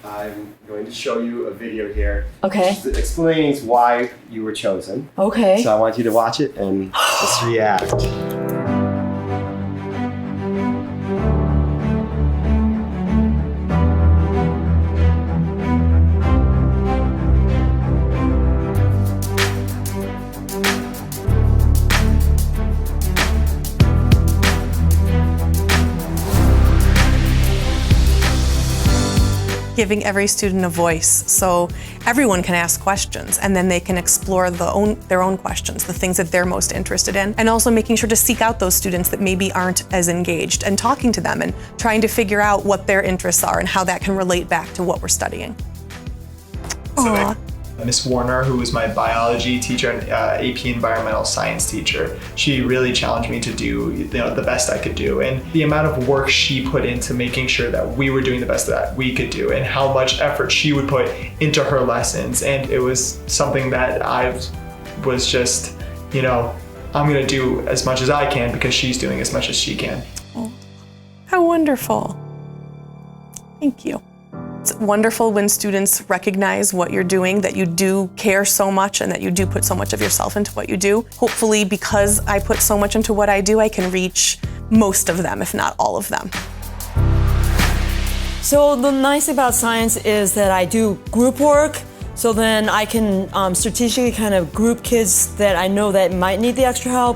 I'm going to show you a video here. Okay. Which explains why you were chosen. Okay. So I want you to watch it and just react. Giving every student a voice so everyone can ask questions and then they can explore their own questions, the things that they're most interested in, and also making sure to seek out those students that maybe aren't as engaged and talking to them and trying to figure out what their interests are and how that can relate back to what we're studying. Aww. Miss Warner, who was my biology teacher and AP environmental science teacher, she really challenged me to do the best I could do. And the amount of work she put into making sure that we were doing the best that we could do, and how much effort she would put into her lessons. And it was something that I was just, I'm gonna do as much as I can because she's doing as much as she can. Oh, how wonderful. Thank you. It's wonderful when students recognize what you're doing, that you do care so much and that you do put so much of yourself into what you do. Hopefully, because I put so much into what I do, I can reach most of them, if not all of them. So the nice thing about science is that I do group work, so then I can strategically kind of group kids that I know that might need the extra help,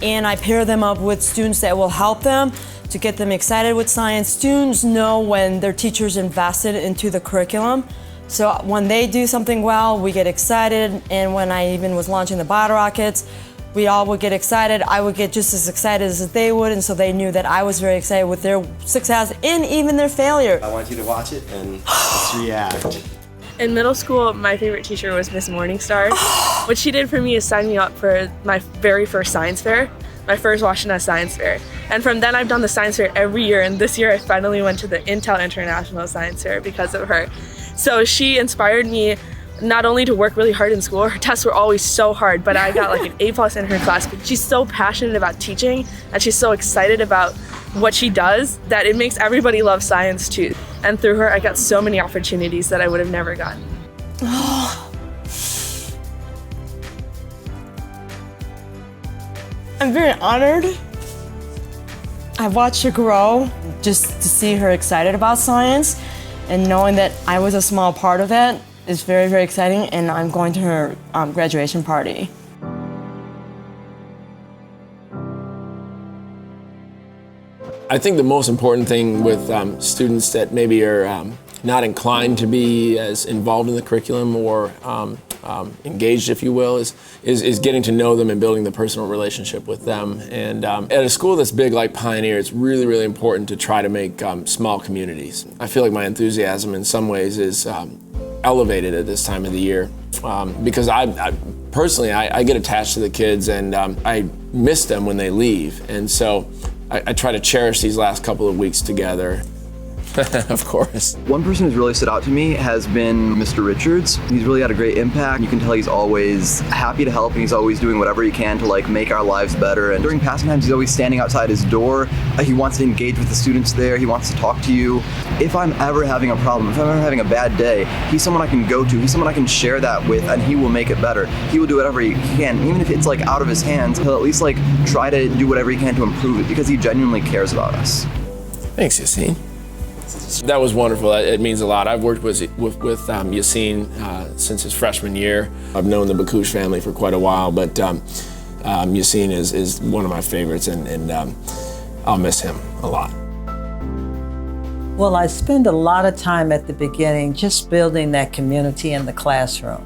and I pair them up with students that will help them to get them excited with science. Students know when their teachers invested into the curriculum. So when they do something well, we get excited. And when I even was launching the bottle rockets, we all would get excited. I would get just as excited as they would, and so they knew that I was very excited with their success and even their failure. I want you to watch it and just react. In middle school, my favorite teacher was Miss Morningstar. What she did for me is sign me up for my very first science fair, my first Washington Science Fair. And from then I've done the science fair every year, and this year I finally went to the Intel International Science Fair because of her. So she inspired me not only to work really hard in school, her tests were always so hard, but I got like an A+ in her class. But she's so passionate about teaching, and she's so excited about what she does that it makes everybody love science too. And through her, I got so many opportunities that I would have never gotten. I'm very honored. I've watched her grow, just to see her excited about science, and knowing that I was a small part of it is very, very exciting, and I'm going to her graduation party. I think the most important thing with students that maybe are not inclined to be as involved in the curriculum or engaged, if you will, is getting to know them and building the personal relationship with them. And at a school that's big like Pioneer, it's really, really important to try to make small communities. I feel like my enthusiasm in some ways is elevated at this time of the year because I personally get attached to the kids, and I miss them when they leave. And so I try to cherish these last couple of weeks together. Of course. One person who's really stood out to me has been Mr. Richards. He's really had a great impact. You can tell he's always happy to help, and he's always doing whatever he can to make our lives better. And during passing times, he's always standing outside his door. He wants to engage with the students there. He wants to talk to you. If I'm ever having a problem, if I'm ever having a bad day, he's someone I can go to. He's someone I can share that with, and he will make it better. He will do whatever he can, even if it's out of his hands. He'll at least try to do whatever he can to improve it because he genuinely cares about us. Thanks, Yassine. That was wonderful. It means a lot. I've worked with Yassine since his freshman year. I've known the Bakush family for quite a while, but Yassine is one of my favorites, and I'll miss him a lot. Well, I spend a lot of time at the beginning just building that community in the classroom.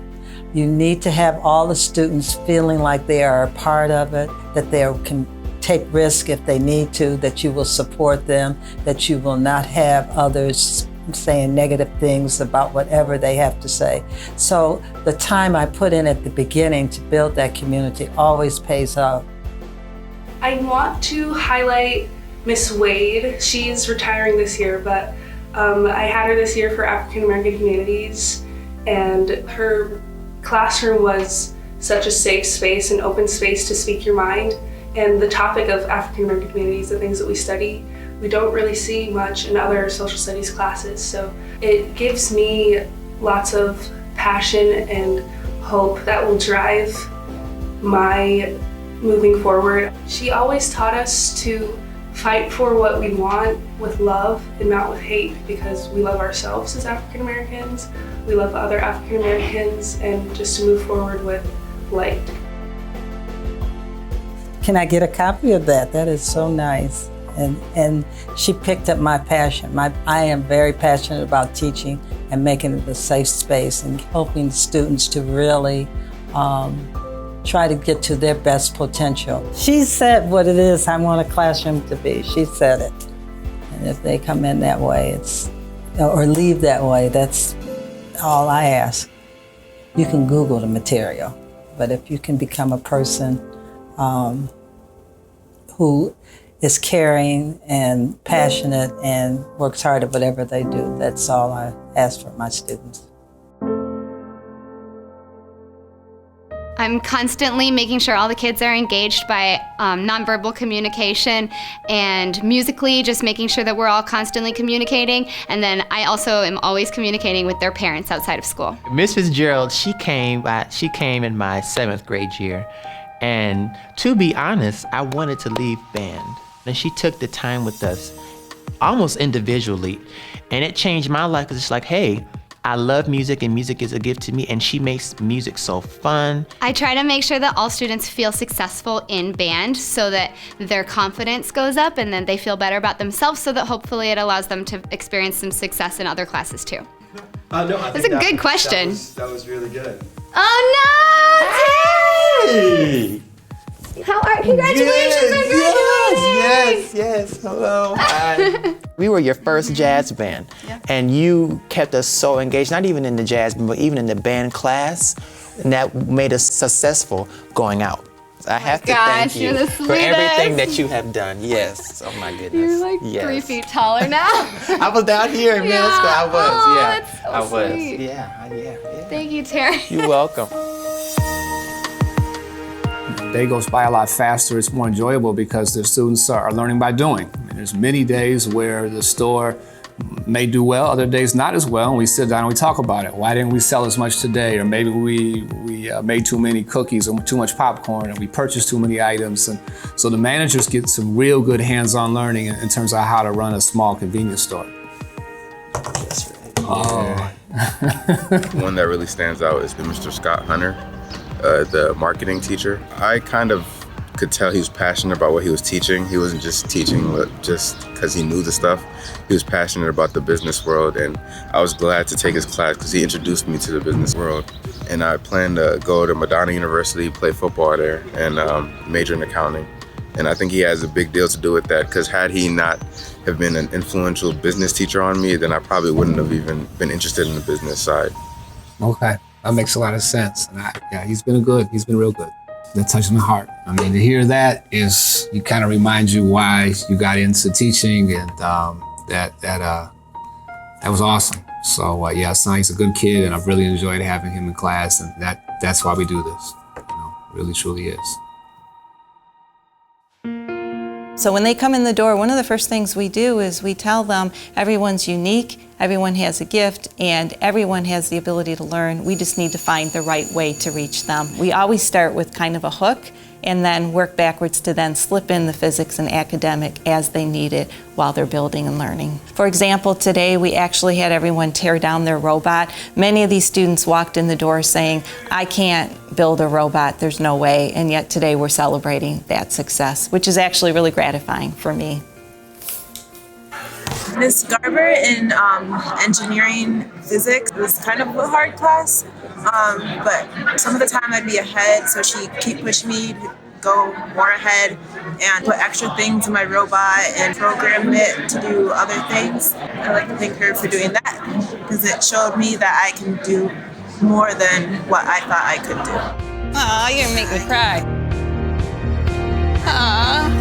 You need to have all the students feeling like they are a part of it, that they can take risk if they need to, that you will support them, that you will not have others saying negative things about whatever they have to say. So the time I put in at the beginning to build that community always pays off. I want to highlight Miss Wade. She's retiring this year, but I had her this year for African American Humanities, and her classroom was such a safe space, an open space to speak your mind. And the topic of African American Humanities, the things that we study, we don't really see much in other social studies classes. So it gives me lots of passion and hope that will drive my moving forward. She always taught us to fight for what we want with love and not with hate, because we love ourselves as African Americans, we love other African Americans, and just to move forward with light. Can I get a copy of that? That is so nice. And she picked up my passion. I am very passionate about teaching and making it a safe space and helping students to really try to get to their best potential. She said what it is I want a classroom to be. She said it. And if they come in that way, or leave that way, that's all I ask. You can Google the material, but if you can become a person who is caring and passionate and works hard at whatever they do, that's all I ask for my students. I'm constantly making sure all the kids are engaged by nonverbal communication, and musically just making sure that we're all constantly communicating. And then I also am always communicating with their parents outside of school. Mrs. Gerald, she came in my 7th grade year. And to be honest, I wanted to leave band. And she took the time with us almost individually. And it changed my life, because it's like, hey, I love music and music is a gift to me, and she makes music so fun. I try to make sure that all students feel successful in band so that their confidence goes up and then they feel better about themselves, so that hopefully it allows them to experience some success in other classes too. That's a good question. That was really good. Oh no! Hey! Congratulations on graduating! Yes, hello. Hi. We were your first jazz band, and you kept us so engaged, not even in the jazz band, but even in the band class, and that made us successful going out. I have to thank you for everything that you have done. Yes, oh my goodness. You're like 3 feet taller now. I was down here in middle school, I was, That's so I was. sweet. Yeah. Thank you, Terry. You're welcome. Day goes by a lot faster. It's more enjoyable because the students are learning by doing. And there's many days where the store may do well, other days not as well, and we sit down and we talk about it. Why didn't we sell as much today? Or maybe we made too many cookies or too much popcorn, and we purchased too many items. And so the managers get some real good hands-on learning in terms of how to run a small convenience store. That's right. Oh. One that really stands out is Mr. Scott Hunter, the marketing teacher. I kind of could tell he was passionate about what he was teaching. He wasn't just teaching just because he knew the stuff. He was passionate about the business world, and I was glad to take his class because he introduced me to the business world. And I plan to go to Madonna University, play football there, and major in accounting. And I think he has a big deal to do with that, because had he not have been an influential business teacher on me, then I probably wouldn't have even been interested in the business side. Okay, that makes a lot of sense. And he's been real good. That touching the heart. I mean, to hear that kind of reminds you why you got into teaching, and that was awesome. So he's a good kid, and I've really enjoyed having him in class, and that's why we do this. Really, truly is. So when they come in the door, one of the first things we do is we tell them everyone's unique, everyone has a gift, and everyone has the ability to learn. We just need to find the right way to reach them. We always start with kind of a hook and then work backwards to then slip in the physics and academic as they need it while they're building and learning. For example, today we actually had everyone tear down their robot. Many of these students walked in the door saying, I can't build a robot, there's no way, and yet today we're celebrating that success, which is actually really gratifying for me. Ms. Garber in engineering physics was kind of a hard class, but some of the time I'd be ahead, so she'd keep pushing me to go more ahead and put extra things in my robot and program it to do other things. I like to thank her for doing that, because it showed me that I can do more than what I thought I could do. Aw, you're gonna make me cry. Aw.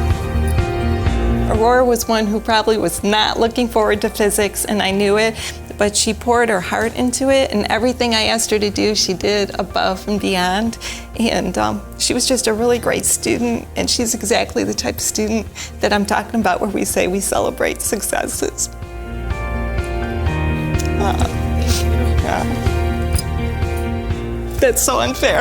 Aurora was one who probably was not looking forward to physics, and I knew it, but she poured her heart into it, and everything I asked her to do, she did above and beyond. And she was just a really great student, and she's exactly the type of student that I'm talking about where we say we celebrate successes. That's so unfair.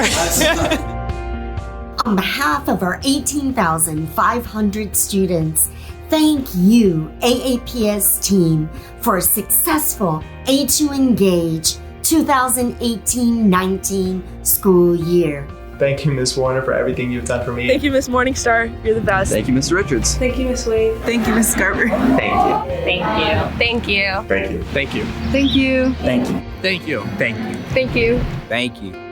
On behalf of our 18,500 students, thank you, AAPS team, for a successful A2 Engage 2018-19 school year. Thank you, Ms. Warner, for everything you've done for me. Thank you, Miss Morningstar. You're the best. Thank you, Mr. Richards. Thank you, Miss Wade. Thank you, Ms. Garber. Thank you. Thank you. Thank you. Thank you. Thank you. Thank you. Thank you. Thank you. Thank you. Thank you.